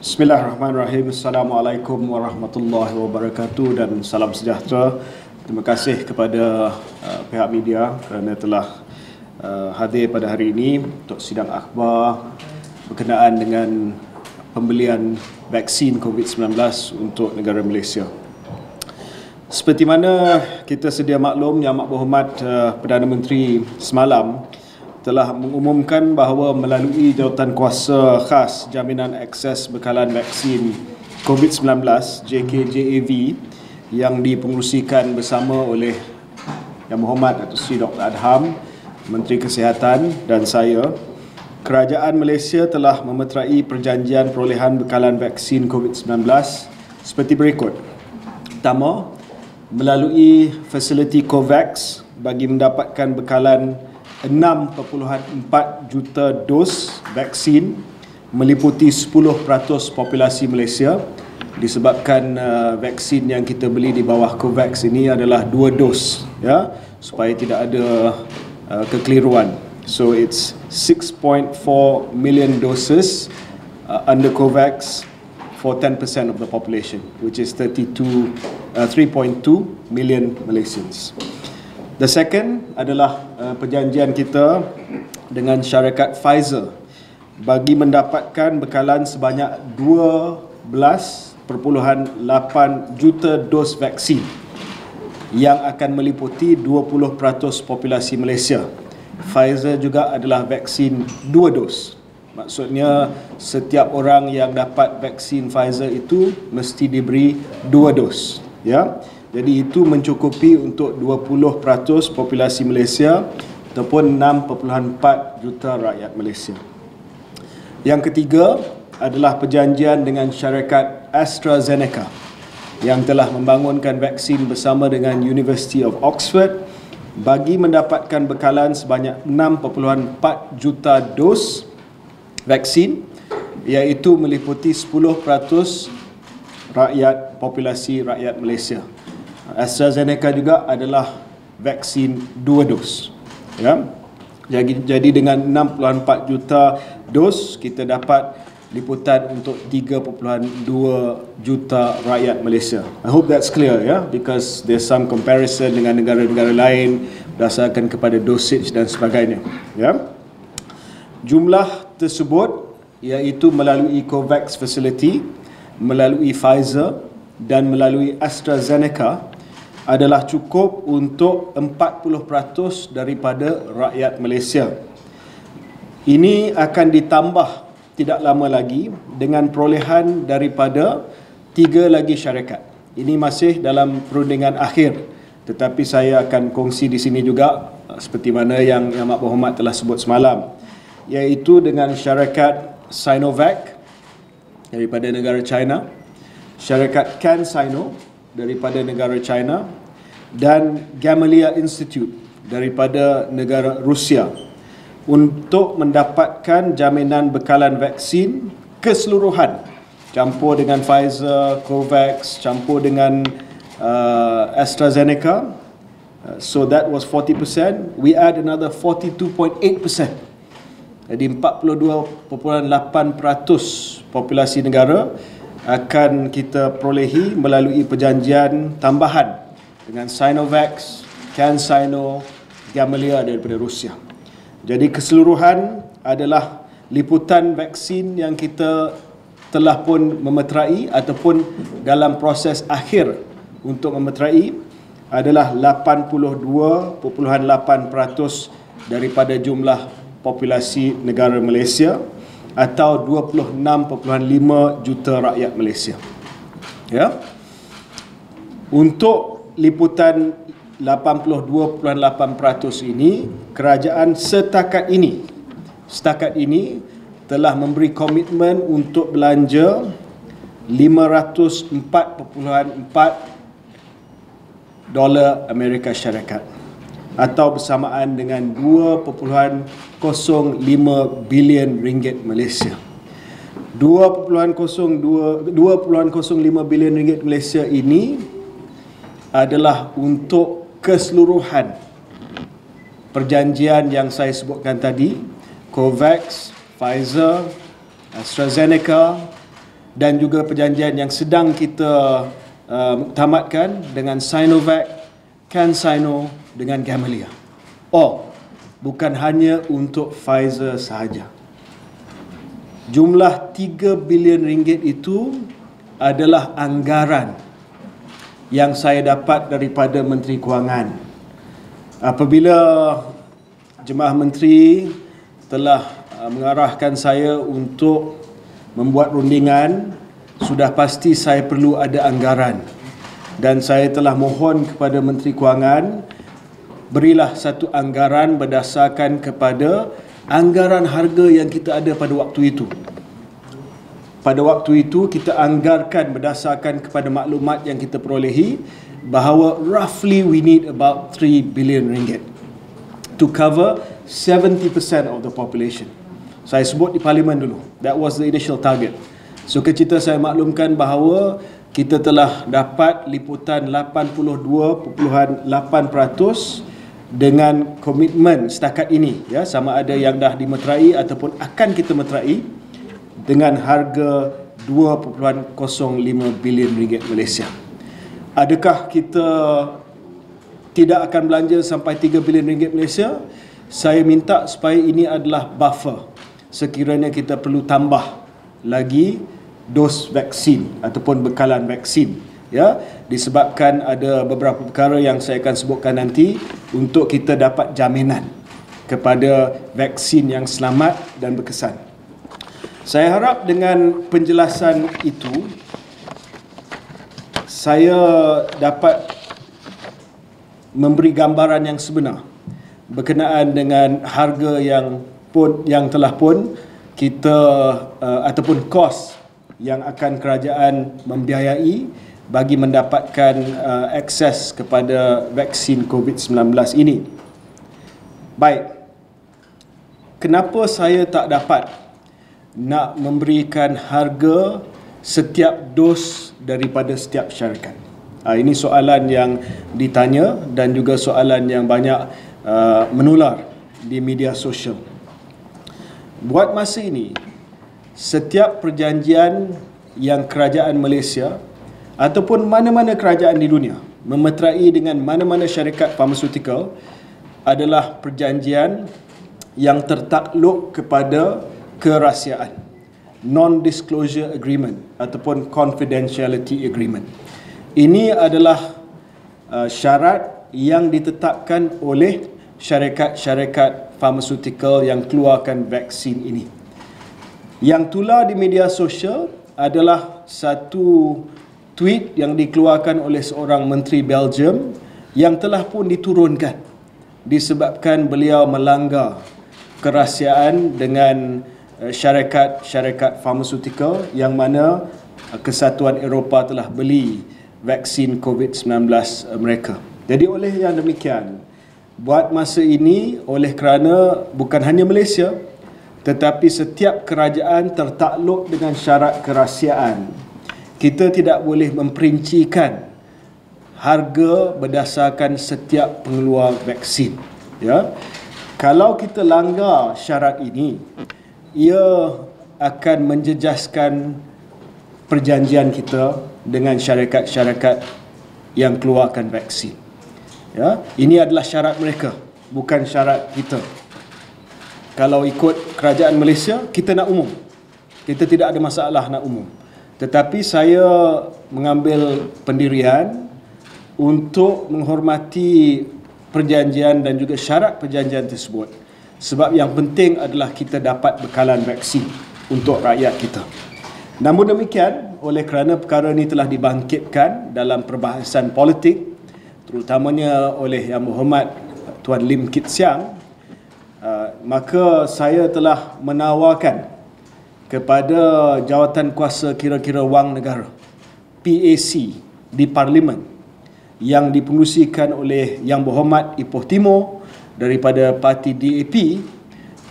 Bismillahirrahmanirrahim. Assalamualaikum warahmatullahi wabarakatuh dan salam sejahtera. Terima kasih kepada pihak media kerana telah hadir pada hari ini untuk sidang akhbar berkenaan dengan pembelian vaksin COVID-19 untuk negara Malaysia. Seperti mana kita sedia maklum, Yang Amat Berhormat Perdana Menteri semalam telah mengumumkan bahawa melalui Jawatankuasa Khas Jaminan Akses Bekalan Vaksin COVID-19 JKJAV yang dipengerusikan bersama oleh Yang Berhormat Datuk Seri Dr. Adham, Menteri Kesihatan dan saya, Kerajaan Malaysia telah memeterai perjanjian perolehan bekalan vaksin COVID-19 seperti berikut. Pertama, melalui fasiliti COVAX bagi mendapatkan bekalan 6.4 juta dos vaksin meliputi 10% populasi Malaysia, disebabkan vaksin yang kita beli di bawah COVAX ini adalah 2 dos, ya, supaya tidak ada kekeliruan. So it's 6.4 million doses under COVAX for 10% of the population, which is 3.2 million Malaysians. The second adalah perjanjian kita dengan syarikat Pfizer bagi mendapatkan bekalan sebanyak 12.8 juta dos vaksin yang akan meliputi 20% populasi Malaysia. Pfizer juga adalah vaksin 2 dos. Maksudnya setiap orang yang dapat vaksin Pfizer itu mesti diberi 2 dos, ya. Jadi itu mencukupi untuk 20% populasi Malaysia ataupun 6.4 juta rakyat Malaysia. Yang ketiga adalah perjanjian dengan syarikat AstraZeneca yang telah membangunkan vaksin bersama dengan University of Oxford bagi mendapatkan bekalan sebanyak 6.4 juta dos vaksin, iaitu meliputi 10% populasi rakyat Malaysia. AstraZeneca juga adalah vaksin 2 dos, ya. Jadi dengan 6.4 juta dos kita dapat liputan untuk 3.2 juta rakyat Malaysia. I hope that's clear, ya, because there's some comparison dengan negara-negara lain berdasarkan kepada dosage dan sebagainya, ya. Jumlah tersebut iaitu melalui COVAX facility, melalui Pfizer dan melalui AstraZeneca adalah cukup untuk 40% daripada rakyat Malaysia. Ini akan ditambah tidak lama lagi dengan perolehan daripada 3 lagi syarikat. Ini masih dalam perundingan akhir, tetapi saya akan kongsi di sini juga seperti mana yang Amat Berhormat telah sebut semalam, iaitu dengan syarikat Sinovac daripada negara China, syarikat CanSino daripada negara China dan Gamaleya Institute daripada negara Rusia untuk mendapatkan jaminan bekalan vaksin keseluruhan, campur dengan Pfizer, COVAX, campur dengan AstraZeneca. So that was 40%. We add another 42.8%. Jadi 42.8% populasi negara akan kita perolehi melalui perjanjian tambahan dengan Sinovac, CanSino, Gamaleya daripada Rusia. Jadi keseluruhan adalah liputan vaksin yang kita telah pun memeterai ataupun dalam proses akhir untuk memeterai adalah 82.8% daripada jumlah populasi negara Malaysia atau 26.5 juta rakyat Malaysia, ya. Untuk liputan 82.8% ini, kerajaan setakat ini telah memberi komitmen untuk belanja 504.4 dolar Amerika Syarikat atau bersamaan dengan 2.05 bilion ringgit Malaysia. 2.05 bilion ringgit Malaysia ini adalah untuk keseluruhan perjanjian yang saya sebutkan tadi, COVAX, Pfizer, AstraZeneca dan juga perjanjian yang sedang kita tamatkan dengan Sinovac, CanSino dengan Gamaleya. Bukan hanya untuk Pfizer sahaja. Jumlah 3 bilion ringgit itu adalah anggaran yang saya dapat daripada Menteri Kewangan. Apabila Jemaah Menteri telah mengarahkan saya untuk membuat rundingan, sudah pasti saya perlu ada anggaran. Dan saya telah mohon kepada Menteri Kewangan, berilah satu anggaran berdasarkan kepada anggaran harga yang kita ada pada waktu itu. Pada waktu itu kita anggarkan berdasarkan kepada maklumat yang kita perolehi bahawa roughly we need about 3 billion ringgit to cover 70% of the population. Saya sebut di Parlimen dulu. That was the initial target. So kecita saya maklumkan bahawa kita telah dapat liputan 82.8% dengan komitmen setakat ini, ya, sama ada yang dah dimeterai ataupun akan kita meterai dengan harga 2.05 bilion ringgit Malaysia. Adakah kita tidak akan belanja sampai 3 bilion ringgit Malaysia? Saya minta supaya ini adalah buffer sekiranya kita perlu tambah lagi dos vaksin ataupun bekalan vaksin, ya, disebabkan ada beberapa perkara yang saya akan sebutkan nanti untuk kita dapat jaminan kepada vaksin yang selamat dan berkesan. Saya harap dengan penjelasan itu saya dapat memberi gambaran yang sebenar berkenaan dengan harga yang telah pun kita ataupun kos yang akan kerajaan membiayai bagi mendapatkan akses kepada vaksin COVID-19 ini. Baik, kenapa saya tak dapat nak memberikan harga setiap dos daripada setiap syarikat? Ini soalan yang ditanya dan juga soalan yang banyak menular di media sosial. Buat masa ini, setiap perjanjian yang kerajaan Malaysia ataupun mana-mana kerajaan di dunia memeterai dengan mana-mana syarikat farmaceutical adalah perjanjian yang tertakluk kepada kerahsiaan, non-disclosure agreement ataupun confidentiality agreement. Ini adalah syarat yang ditetapkan oleh syarikat-syarikat farmaceutical yang keluarkan vaksin ini. Yang tular di media sosial adalah satu tweet yang dikeluarkan oleh seorang menteri Belgium yang telah pun diturunkan disebabkan beliau melanggar kerahsiaan dengan syarikat-syarikat farmaceutical yang mana Kesatuan Eropah telah beli vaksin COVID-19 mereka. Jadi oleh yang demikian, buat masa ini, oleh kerana bukan hanya Malaysia tetapi setiap kerajaan tertakluk dengan syarat kerahsiaan, kita tidak boleh memperincikan harga berdasarkan setiap pengeluar vaksin, ya. Kalau kita langgar syarat ini, ia akan menjejaskan perjanjian kita dengan syarikat-syarikat yang keluarkan vaksin. Ya, ini adalah syarat mereka, bukan syarat kita. Kalau ikut kerajaan Malaysia, kita nak umum. Kita tidak ada masalah nak umum. Tetapi saya mengambil pendirian untuk menghormati perjanjian dan juga syarat perjanjian tersebut. Sebab yang penting adalah kita dapat bekalan vaksin untuk rakyat kita. Namun demikian, oleh kerana perkara ini telah dibangkitkan dalam perbahasan politik, terutamanya oleh Yang Berhormat Tuan Lim Kit Siang, maka saya telah menawarkan kepada Jawatan Kuasa Kira-kira Wang Negara, PAC, di Parlimen yang dipengerusikan oleh Yang Berhormat Ipoh Timur daripada parti DAP,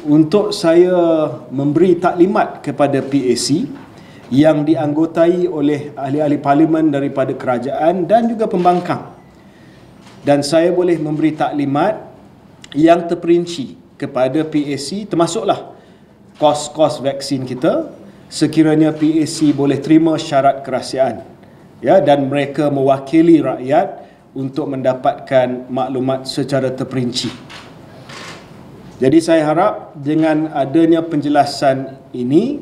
untuk saya memberi taklimat kepada PAC yang dianggotai oleh ahli-ahli parlimen daripada kerajaan dan juga pembangkang. Dan saya boleh memberi taklimat yang terperinci kepada PAC, termasuklah kos-kos vaksin kita sekiranya PAC boleh terima syarat kerahsiaan, ya, dan mereka mewakili rakyat untuk mendapatkan maklumat secara terperinci. Jadi saya harap dengan adanya penjelasan ini,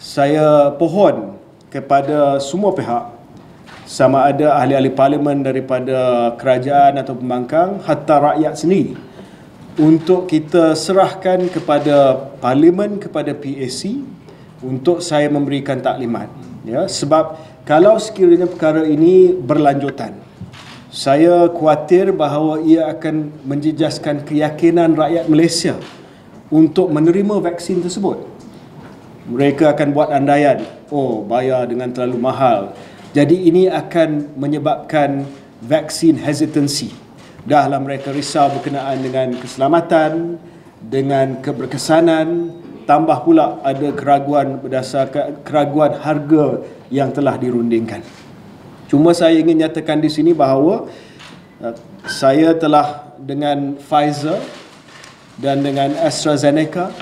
saya pohon kepada semua pihak, sama ada ahli-ahli parlimen daripada kerajaan atau pembangkang, hatta rakyat sendiri, untuk kita serahkan kepada parlimen, kepada PAC, untuk saya memberikan taklimat, ya, sebab kalau sekiranya perkara ini berlanjutan, saya khawatir bahawa ia akan menjejaskan keyakinan rakyat Malaysia untuk menerima vaksin tersebut. Mereka akan buat andaian, oh, bayar dengan terlalu mahal. Jadi ini akan menyebabkan vaksin hesitancy. Dahlah mereka risau berkenaan dengan keselamatan, dengan keberkesanan, tambah pula ada keraguan berdasarkan keraguan harga yang telah dirundingkan. Cuma saya ingin nyatakan di sini bahawa saya telah dengan Pfizer dan dengan AstraZeneca,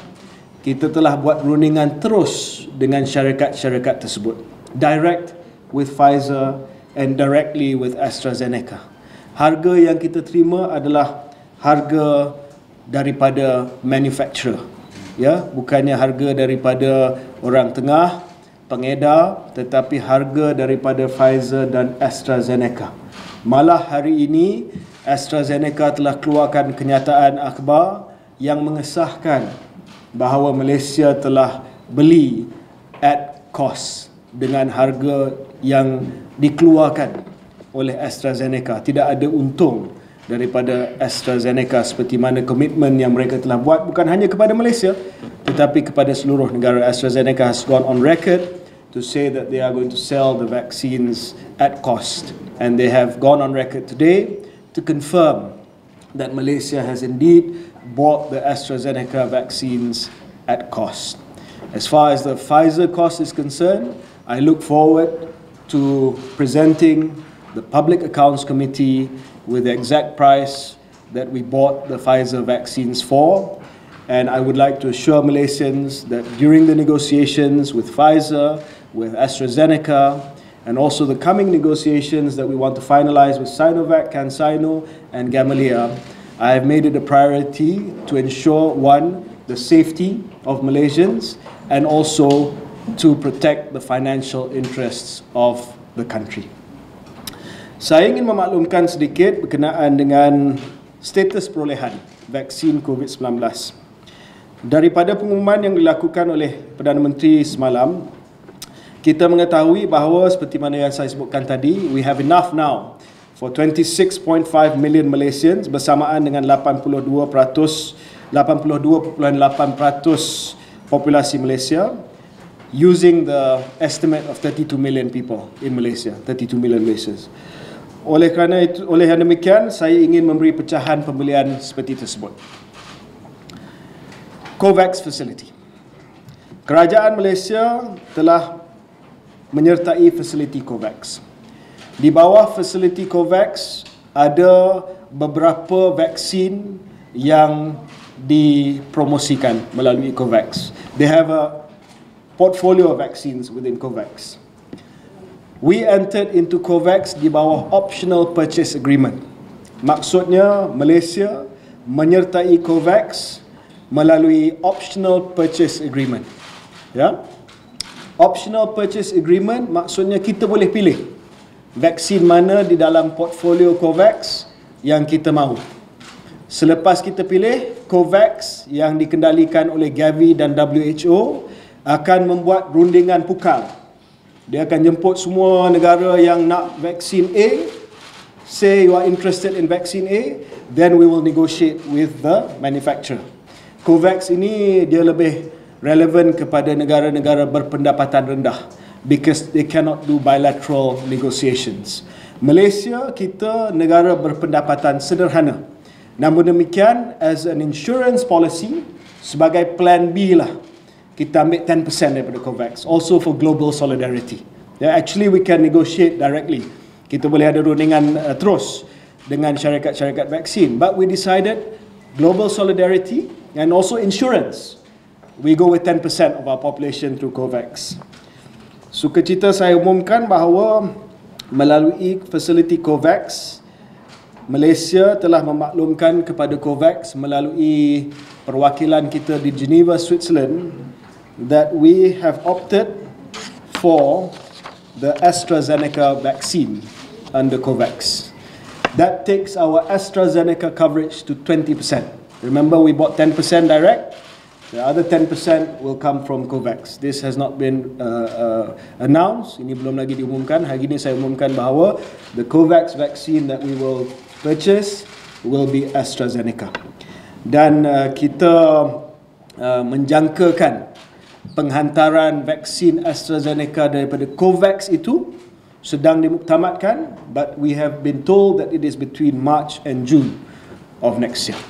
kita telah buat rundingan terus dengan syarikat-syarikat tersebut. Direct with Pfizer and directly with AstraZeneca. Harga yang kita terima adalah harga daripada manufacturer, ya, bukannya harga daripada orang tengah, pengedar, tetapi harga daripada Pfizer dan AstraZeneca. Malah hari ini AstraZeneca telah keluarkan kenyataan akhbar yang mengesahkan bahawa Malaysia telah beli at cost dengan harga yang dikeluarkan oleh AstraZeneca. Tidak ada untung daripada AstraZeneca seperti mana komitmen yang mereka telah buat bukan hanya kepada Malaysia tetapi kepada seluruh negara. AstraZeneca has gone on record to say that they are going to sell the vaccines at cost, and they have gone on record today to confirm that Malaysia has indeed bought the AstraZeneca vaccines at cost. As far as the Pfizer cost is concerned, I look forward to presenting the Public Accounts Committee with the exact price that we bought the Pfizer vaccines for. And I would like to assure Malaysians that during the negotiations with Pfizer, with AstraZeneca, and also the coming negotiations that we want to finalize with Sinovac, CanSino, and Gamaleya, I have made it a priority to ensure, one, the safety of Malaysians, and also to protect the financial interests of the country. Saya ingin memaklumkan sedikit berkenaan dengan status perolehan vaksin COVID-19. Daripada pengumuman yang dilakukan oleh Perdana Menteri semalam, kita mengetahui bahawa seperti mana yang saya sebutkan tadi, we have enough now for 26.5 million Malaysians bersamaan dengan 82.8% populasi Malaysia, using the estimate of 32 million people in Malaysia, 32 million Malaysians. Oleh yang demikian, saya ingin memberi pecahan pembelian seperti tersebut. COVAX Facility. Kerajaan Malaysia telah menyertai fasiliti COVAX. Di bawah fasiliti COVAX ada beberapa vaksin yang dipromosikan melalui COVAX. They have a portfolio of vaccines within COVAX. We entered into COVAX di bawah optional purchase agreement. Maksudnya Malaysia menyertai COVAX melalui optional purchase agreement. Ya. Optional purchase agreement maksudnya kita boleh pilih vaksin mana di dalam portfolio COVAX yang kita mahu. Selepas kita pilih, COVAX yang dikendalikan oleh Gavi dan WHO akan membuat rundingan pukal. Dia akan jemput semua negara yang nak vaksin A, say you are interested in vaccine A, then we will negotiate with the manufacturer. COVAX ini dia lebih relevan kepada negara-negara berpendapatan rendah because they cannot do bilateral negotiations. Malaysia, kita negara berpendapatan sederhana. Namun demikian, as an insurance policy, sebagai plan B lah, kita ambil 10% daripada COVAX, also for global solidarity. Actually we can negotiate directly. Kita boleh ada rundingan terus dengan syarikat-syarikat vaksin, but we decided global solidarity and also insurance we go with 10% of our population through COVAX. Sukacita saya umumkan bahawa melalui fasiliti COVAX, Malaysia telah memaklumkan kepada COVAX melalui perwakilan kita di Geneva, Switzerland, that we have opted for the AstraZeneca vaccine under COVAX. That takes our AstraZeneca coverage to 20%. Remember, we bought 10% direct. The other 10% will come from COVAX. This has not been announced. Ini belum lagi diumumkan. Hari ini saya umumkan bahawa the COVAX vaccine that we will purchase will be AstraZeneca. Dan kita menjangkakan penghantaran vaksin AstraZeneca daripada COVAX itu sedang dimuktamadkan, but we have been told that it is between March and June of next year.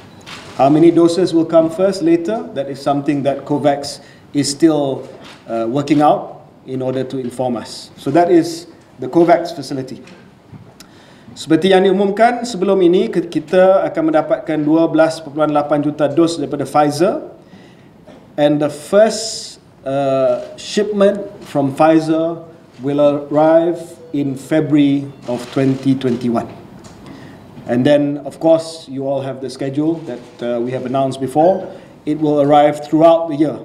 How many doses will come first, later? That is something that COVAX is still working out in order to inform us. So that is the COVAX facility. Seperti yang diumumkan sebelum ini, kita akan mendapatkan 12.8 juta dos daripada Pfizer, and the first shipment from Pfizer will arrive in February of 2021. And then, of course, you all have the schedule that we have announced before. It will arrive throughout the year.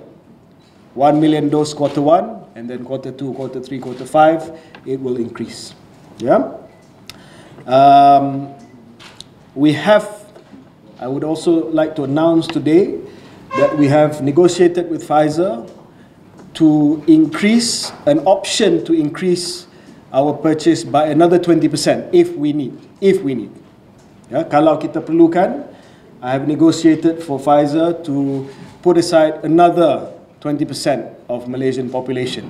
1 million dose quarter 1, and then quarter 2, quarter 3, quarter 5, it will increase. Yeah? We have, I would also like to announce today that we have negotiated with Pfizer to increase, an option to increase our purchase by another 20% if we need. Ya, kalau kita perlukan, I have negotiated for Pfizer to put aside another 20% of Malaysian population.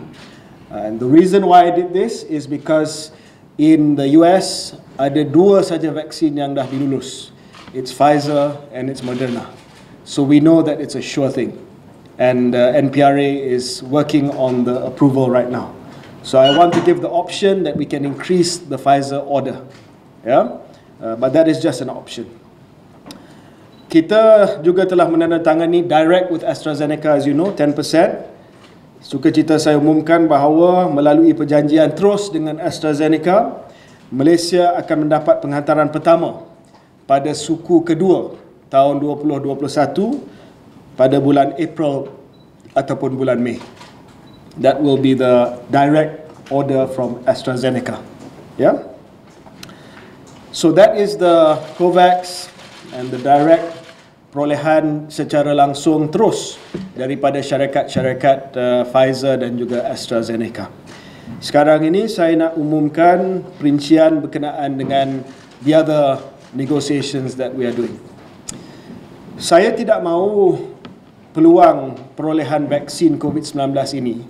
And the reason why I did this is because in the US ada dua saja vaksin yang dah dilulus. It's Pfizer and it's Moderna. So we know that it's a sure thing. And NPRA is working on the approval right now. So I want to give the option that we can increase the Pfizer order. Yeah? But that is just an option. Kita juga telah menandatangani direct with AstraZeneca, as you know, 10%. Sukacita saya umumkan bahawa melalui perjanjian terus dengan AstraZeneca, Malaysia akan mendapat penghantaran pertama pada suku kedua tahun 2021 pada bulan April ataupun bulan Mei. That will be the direct order from AstraZeneca. Yeah? So that is the COVAX and the direct perolehan secara langsung terus daripada syarikat-syarikat Pfizer dan juga AstraZeneca. Sekarang ini saya nak umumkan perincian berkenaan dengan the other negotiations that we are doing. Saya tidak mahu peluang perolehan vaksin COVID-19 ini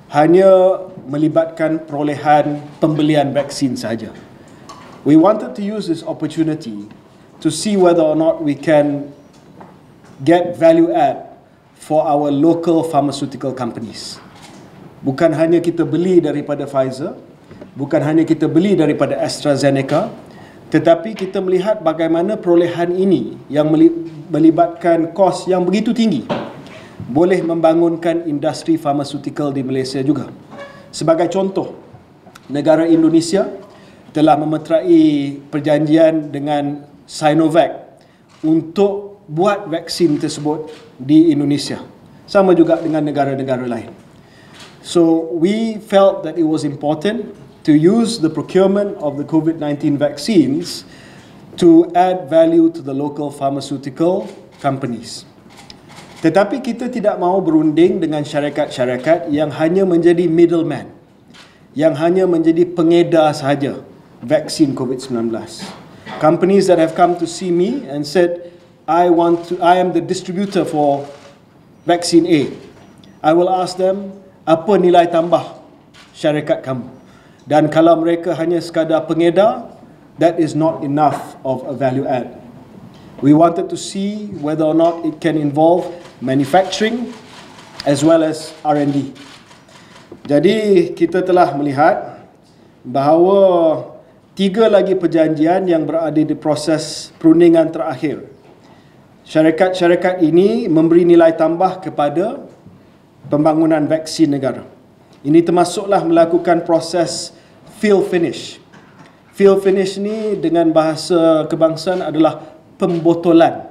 hanya melibatkan perolehan pembelian vaksin sahaja. We wanted to use this opportunity to see whether or not we can get value add for our local pharmaceutical companies. Bukan hanya kita beli daripada Pfizer, bukan hanya kita beli daripada AstraZeneca, tetapi kita melihat bagaimana perolehan ini yang melibatkan kos yang begitu tinggi boleh membangunkan industri pharmaceutical di Malaysia juga. Sebagai contoh, negara Indonesia telah memeterai perjanjian dengan Sinovac untuk buat vaksin tersebut di Indonesia. Sama juga dengan negara-negara lain. So we felt that it was important to use the procurement of the COVID-19 vaccines to add value to the local pharmaceutical companies. Tetapi kita tidak mahu berunding dengan syarikat-syarikat yang hanya menjadi middleman, yang hanya menjadi pengedar sahaja vaksin COVID-19. Companies that have come to see me and said, I am the distributor for vaccine A. I will ask them, apa nilai tambah syarikat kamu? Dan kalau mereka hanya sekadar pengedar, that is not enough of a value add. We wanted to see whether or not it can involve manufacturing as well as R&D. Jadi kita telah melihat bahawa 3 lagi perjanjian yang berada di proses perundingan terakhir. Syarikat-syarikat ini memberi nilai tambah kepada pembangunan vaksin negara. Ini termasuklah melakukan proses fill finish. Fill finish ni dengan bahasa kebangsaan adalah pembotolan.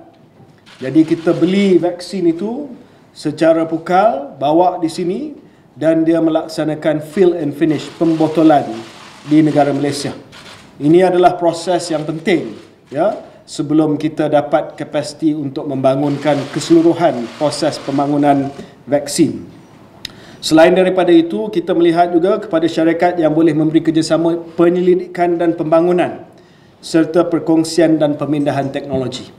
Jadi kita beli vaksin itu secara pukal, bawa di sini dan dia melaksanakan fill and finish, pembotolan di negara Malaysia. Ini adalah proses yang penting, ya, sebelum kita dapat kapasiti untuk membangunkan keseluruhan proses pembangunan vaksin. Selain daripada itu, kita melihat juga kepada syarikat yang boleh memberi kerjasama penyelidikan dan pembangunan serta perkongsian dan pemindahan teknologi.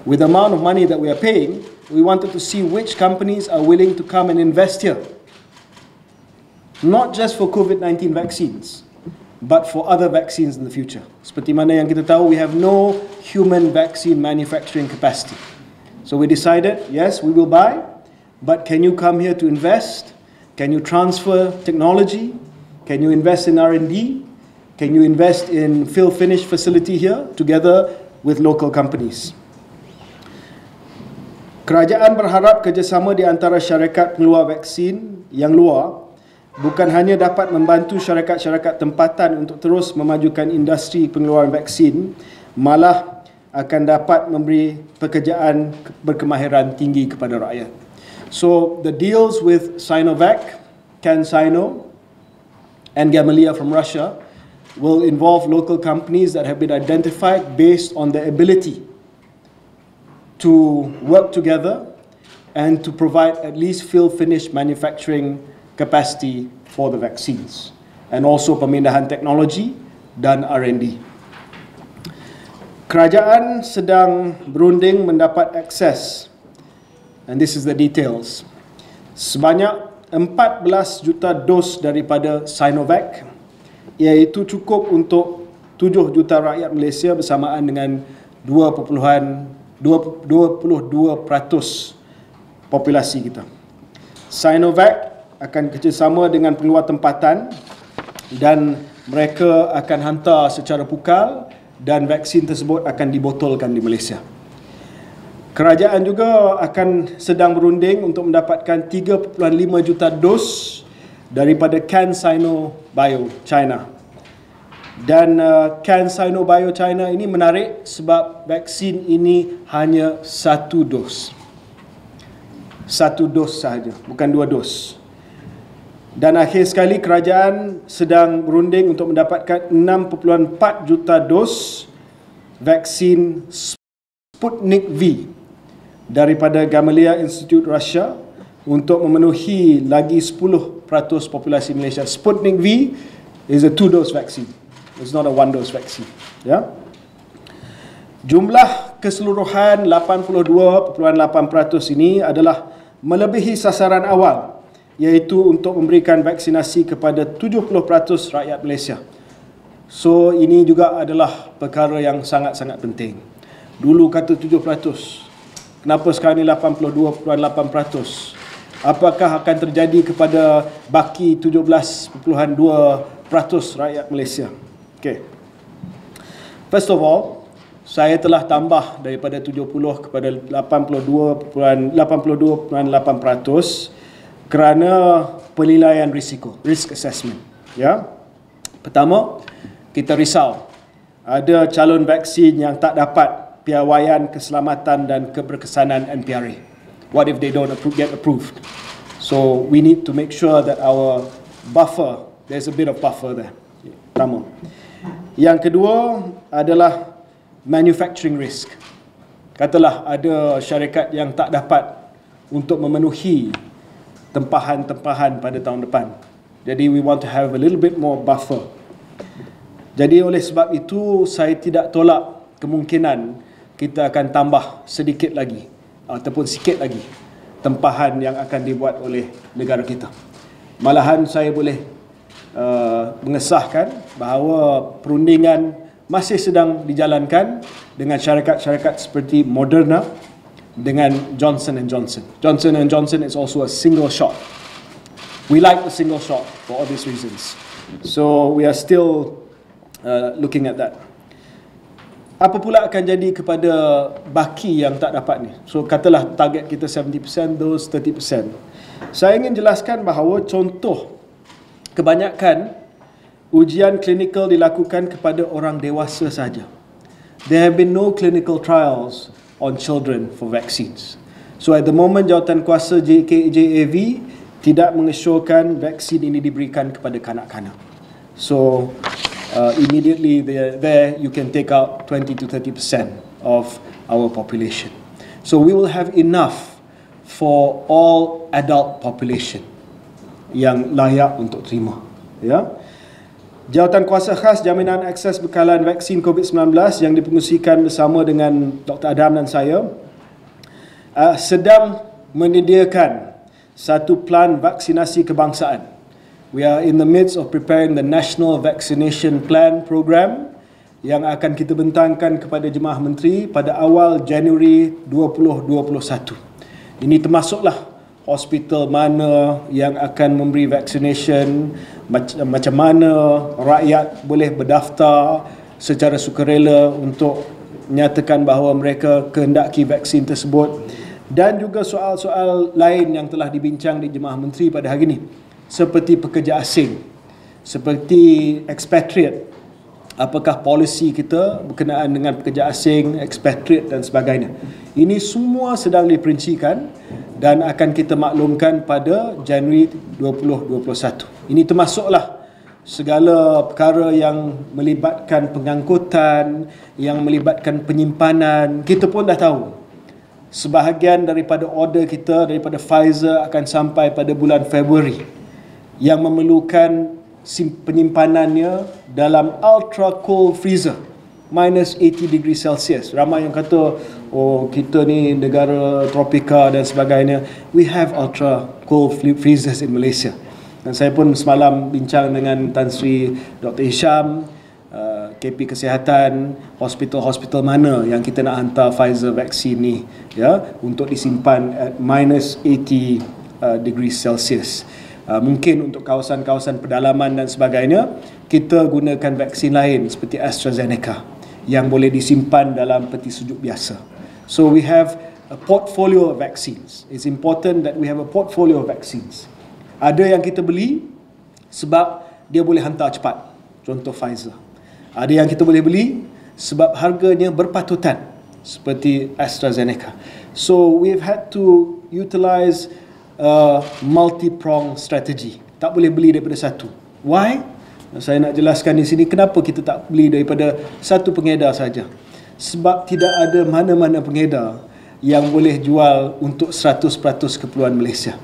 With the amount of money that we are paying, we wanted to see which companies are willing to come and invest here. Not just for COVID-19 vaccines, but for other vaccines in the future. Seperti mana yang kita tahu, we have no human vaccine manufacturing capacity. So we decided, yes, we will buy, but can you come here to invest? Can you transfer technology? Can you invest in R&D? Can you invest in fill finish facility here together with local companies? Kerajaan berharap kerjasama di antara syarikat pengeluar vaksin yang luar bukan hanya dapat membantu syarikat-syarikat tempatan untuk terus memajukan industri pengeluaran vaksin, malah akan dapat memberi pekerjaan berkemahiran tinggi kepada rakyat. So the deals with Sinovac, CanSino, and Gamaleya from Russia will involve local companies that have been identified based on their ability to work together and to provide at least fill-finish manufacturing capacity for the vaccines, and also pemindahan teknologi dan R&D. Kerajaan sedang berunding mendapat akses, and this is the details, sebanyak 14 juta dos daripada Sinovac, iaitu cukup untuk 7 juta rakyat Malaysia bersamaan dengan 22% populasi kita. Sinovac akan kerjasama dengan pengeluar tempatan dan mereka akan hantar secara pukal dan vaksin tersebut akan dibotolkan di Malaysia. Kerajaan juga akan sedang berunding untuk mendapatkan 3.5 juta dos daripada CanSino Bio China. Dan CanSino Bio China ini menarik sebab vaksin ini hanya 1 dos. 1 dos sahaja, bukan 2 dos. Dan akhir sekali, kerajaan sedang berunding untuk mendapatkan 6.4 juta dos vaksin Sputnik V daripada Gamaleya Institute Russia untuk memenuhi lagi 10% populasi Malaysia. Sputnik V is a 2-dose vaccine. It's not a 1-dose vaccine. Ya. Jumlah keseluruhan 82.8% ini adalah melebihi sasaran awal, iaitu untuk memberikan vaksinasi kepada 70% rakyat Malaysia. So ini juga adalah perkara yang sangat-sangat penting. Dulu kata 70%, kenapa sekarang ni 82.8%? Apakah akan terjadi kepada baki 17.2% rakyat Malaysia? Okay. First of all, saya telah tambah daripada 70 kepada 82.8% kerana penilaian risiko, risk assessment. Ya. Pertama, kita risau ada calon vaksin yang tak dapat piawaian keselamatan dan keberkesanan NPRA. What if they don't get approved? So we need to make sure that our buffer, there's a bit of buffer there. Pertama. Yang kedua adalah manufacturing risk. Katalah ada syarikat yang tak dapat untuk memenuhi tempahan-tempahan pada tahun depan. Jadi we want to have a little bit more buffer. Jadi oleh sebab itu saya tidak tolak kemungkinan kita akan tambah sedikit lagi ataupun sikit lagi tempahan yang akan dibuat oleh negara kita. Malahan saya boleh mengesahkan bahawa perundingan masih sedang dijalankan dengan syarikat-syarikat seperti Moderna dengan Johnson & Johnson. Johnson & Johnson is also a single shot. We like the single shot for obvious reasons. So we are still looking at that. Apa pula akan jadi kepada baki yang tak dapat ni? So katalah target kita 70%, those 30%. Saya ingin jelaskan bahawa contoh kebanyakan ujian klinikal dilakukan kepada orang dewasa saja. There have been no clinical trials on children for vaccines. So at the moment Jawatankuasa JKJAV tidak mengesyorkan vaksin ini diberikan kepada kanak-kanak. So immediately there you can take out 20 to 30% of our population. So we will have enough for all adult population yang layak untuk terima. Ya. Jawatankuasa Khas Jaminan Akses Bekalan Vaksin COVID-19 yang dipengerusikan bersama dengan Dr. Adam dan saya sedang menyediakan satu plan vaksinasi kebangsaan. We are in the midst of preparing the National Vaccination Plan program yang akan kita bentangkan kepada Jemaah Menteri pada awal Januari 2021. Ini termasuklah hospital mana yang akan memberi vaccination, macam mana rakyat boleh berdaftar secara sukarela untuk menyatakan bahawa mereka kehendaki vaksin tersebut, dan juga soal-soal lain yang telah dibincang di Jemaah Menteri pada hari ini seperti pekerja asing, seperti expatriate. Apakah polisi kita berkenaan dengan pekerja asing, expatriate dan sebagainya. Ini semua sedang diperincikan dan akan kita maklumkan pada Januari 2021. Ini termasuklah segala perkara yang melibatkan pengangkutan, yang melibatkan penyimpanan. Kita pun dah tahu sebahagian daripada order kita daripada Pfizer akan sampai pada bulan Februari yang memerlukan penyimpanannya dalam ultra cold freezer minus 80 degree Celsius. Ramai yang kata, oh kita ni negara tropika dan sebagainya. We have ultra cold freezers in Malaysia. Dan saya pun semalam bincang dengan Tan Sri Dr. Hisham, KP Kesihatan, hospital-hospital mana yang kita nak hantar Pfizer vaksin ni, ya, untuk disimpan at minus 80 degree Celsius. Mungkin untuk kawasan-kawasan pedalaman dan sebagainya kita gunakan vaksin lain seperti AstraZeneca yang boleh disimpan dalam peti sejuk biasa. So we have a portfolio of vaccines. It's important that we have a portfolio of vaccines. Ada yang kita beli sebab dia boleh hantar cepat, contoh Pfizer. Ada yang kita boleh beli sebab harganya berpatutan, seperti AstraZeneca. So we've had to utilize multi-prong strategy. Tak boleh beli daripada satu. Why? Saya nak jelaskan di sini kenapa kita tak beli daripada satu pengedar saja. Sebab tidak ada mana-mana pengedar yang boleh jual untuk 100% keperluan Malaysia.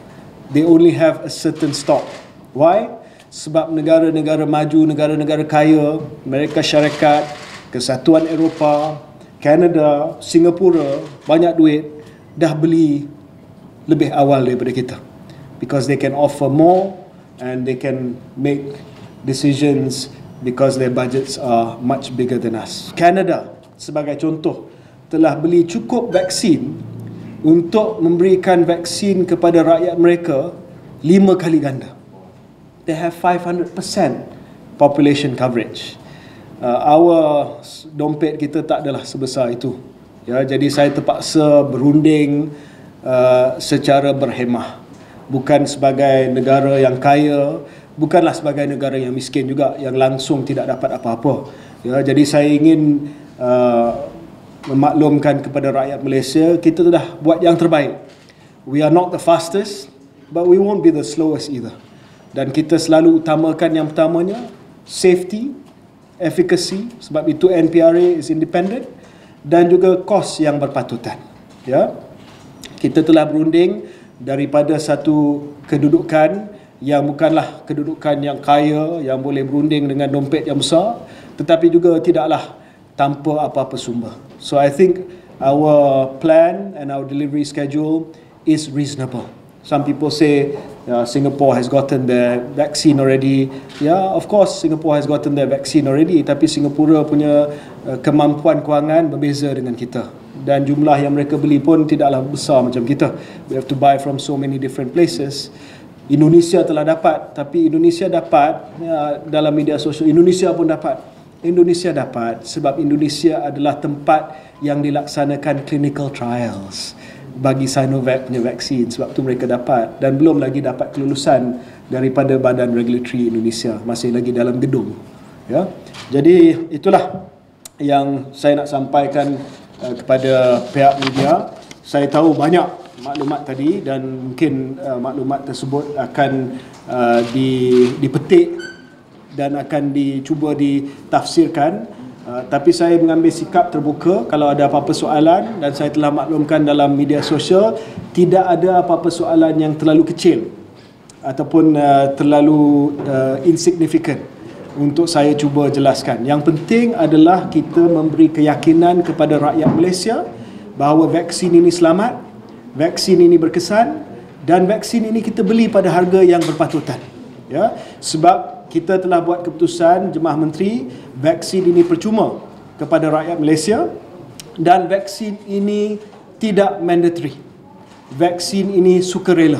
They only have a certain stock. Why? Sebab negara-negara maju, negara-negara kaya, Amerika Syarikat, Kesatuan Eropah, Kanada, Singapura, banyak duit, dah beli lebih awal daripada kita, because they can offer more and they can make decisions because their budgets are much bigger than us. Canada sebagai contoh telah beli cukup vaksin untuk memberikan vaksin kepada rakyat mereka 5 kali ganda. They have 500% population coverage. Our dompet kita tak adalah sebesar itu. Ya, jadi saya terpaksa berunding secara berhemah, bukan sebagai negara yang kaya, bukanlah sebagai negara yang miskin juga yang langsung tidak dapat apa-apa. Ya, jadi saya ingin memaklumkan kepada rakyat Malaysia, kita dah buat yang terbaik. We are not the fastest, but we won't be the slowest either. Dan kita selalu utamakan yang pertamanya safety, efficacy, sebab itu NPRA is independent, dan juga kos yang berpatutan. Ya. Kita telah berunding daripada satu kedudukan yang bukanlah kedudukan yang kaya, yang boleh berunding dengan dompet yang besar, tetapi juga tidaklah tanpa apa-apa sumber. So I think our plan and our delivery schedule is reasonable. Some people say Singapore has gotten their vaccine already. Yeah, of course Singapore has gotten their vaccine already, tapi Singapura punya kemampuan kewangan berbeza dengan kita. Dan jumlah yang mereka beli pun tidaklah besar macam kita. We have to buy from so many different places. Indonesia telah dapat, tapi Indonesia dapat dalam media sosial, Indonesia pun dapat. Indonesia dapat sebab Indonesia adalah tempat yang dilaksanakan clinical trials. bagi Sinovac punya vaksin sebab tu mereka dapat, dan belum lagi dapat kelulusan daripada Badan Regulatory Indonesia, masih lagi dalam gedung, ya. Jadi itulah yang saya nak sampaikan kepada pihak media. Saya tahu banyak maklumat tadi dan mungkin maklumat tersebut akan dipetik dan akan dicuba ditafsirkan. Tapi saya mengambil sikap terbuka. Kalau ada apa-apa soalan, dan saya telah maklumkan dalam media sosial, tidak ada apa-apa soalan yang terlalu kecil ataupun terlalu insignificant untuk saya cuba jelaskan. Yang penting adalah kita memberi keyakinan kepada rakyat Malaysia bahawa vaksin ini selamat, vaksin ini berkesan, dan vaksin ini kita beli pada harga yang berpatutan, ya. Sebab kita telah buat keputusan Jemaah Menteri, vaksin ini percuma kepada rakyat Malaysia, dan vaksin ini tidak mandatory. Vaksin ini sukarela.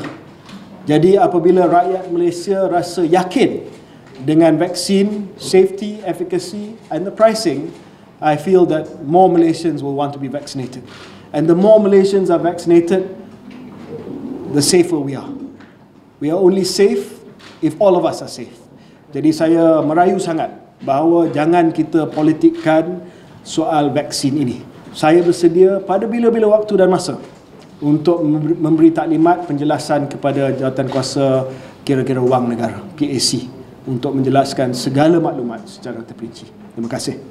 Jadi apabila rakyat Malaysia rasa yakin dengan vaksin, safety, efficacy and the pricing, I feel that more Malaysians will want to be vaccinated. And the more Malaysians are vaccinated, the safer we are. We are only safe if all of us are safe. Jadi saya merayu sangat bahawa jangan kita politikkan soal vaksin ini. Saya bersedia pada bila-bila waktu dan masa untuk memberi taklimat penjelasan kepada Jawatankuasa Kira-kira Wang Negara, PAC, untuk menjelaskan segala maklumat secara terperinci. Terima kasih.